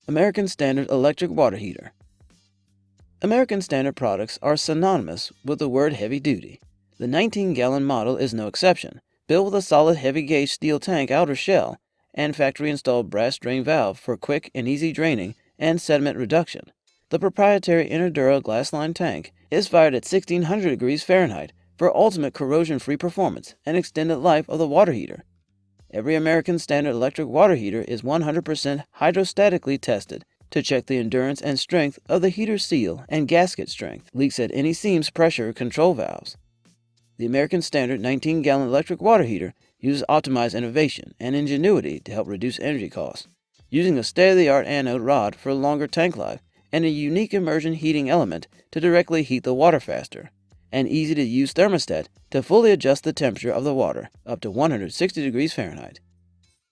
American Standard Electric Water Heater. American Standard products are synonymous with the word heavy duty. The 19-gallon model is no exception, built with a solid heavy-gauge steel tank outer shell and factory-installed brass drain valve for quick and easy draining and sediment reduction. The proprietary Inner Dura glass-lined tank is fired at 1600 degrees Fahrenheit for ultimate corrosion-free performance and extended life of the water heater. Every American Standard electric water heater is 100% hydrostatically tested to check the endurance and strength of the heater seal and gasket strength, leaks at any seams pressure control valves. The American Standard 19-gallon electric water heater uses optimized innovation and ingenuity to help reduce energy costs, using a state-of-the-art anode rod for longer tank life and a unique immersion heating element to directly heat the water faster, an easy-to-use thermostat to fully adjust the temperature of the water up to 160 degrees Fahrenheit.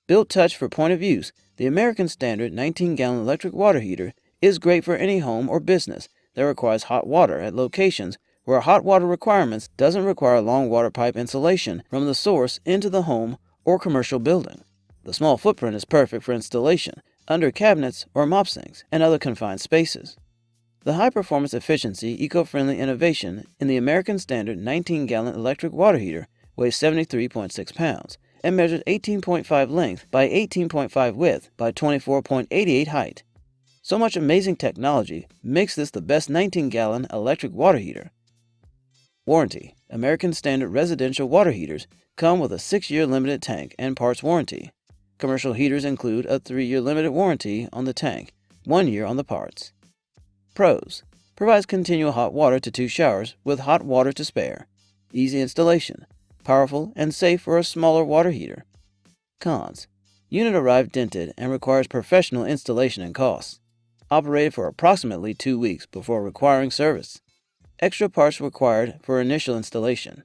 Built touch for point of use, the American Standard 19-gallon electric water heater is great for any home or business that requires hot water at locations where hot water requirements doesn't require long water pipe insulation from the source into the home or commercial building. The small footprint is perfect for installation under cabinets or mop sinks and other confined spaces. The high-performance efficiency, eco-friendly innovation in the American Standard 19-gallon electric water heater weighs 73.6 pounds and measures 18.5 length by 18.5 width by 24.88 height. So much amazing technology makes this the best 19-gallon electric water heater. Warranty: American Standard residential water heaters come with a 6-year limited tank and parts warranty. Commercial heaters include a 3-year limited warranty on the tank, 1 year on the parts. Pros: provides continual hot water to 2 showers with hot water to spare. Easy installation. Powerful and safe for a smaller water heater. Cons: unit arrived dented and requires professional installation and costs. Operated for approximately 2 weeks before requiring service. Extra parts required for initial installation.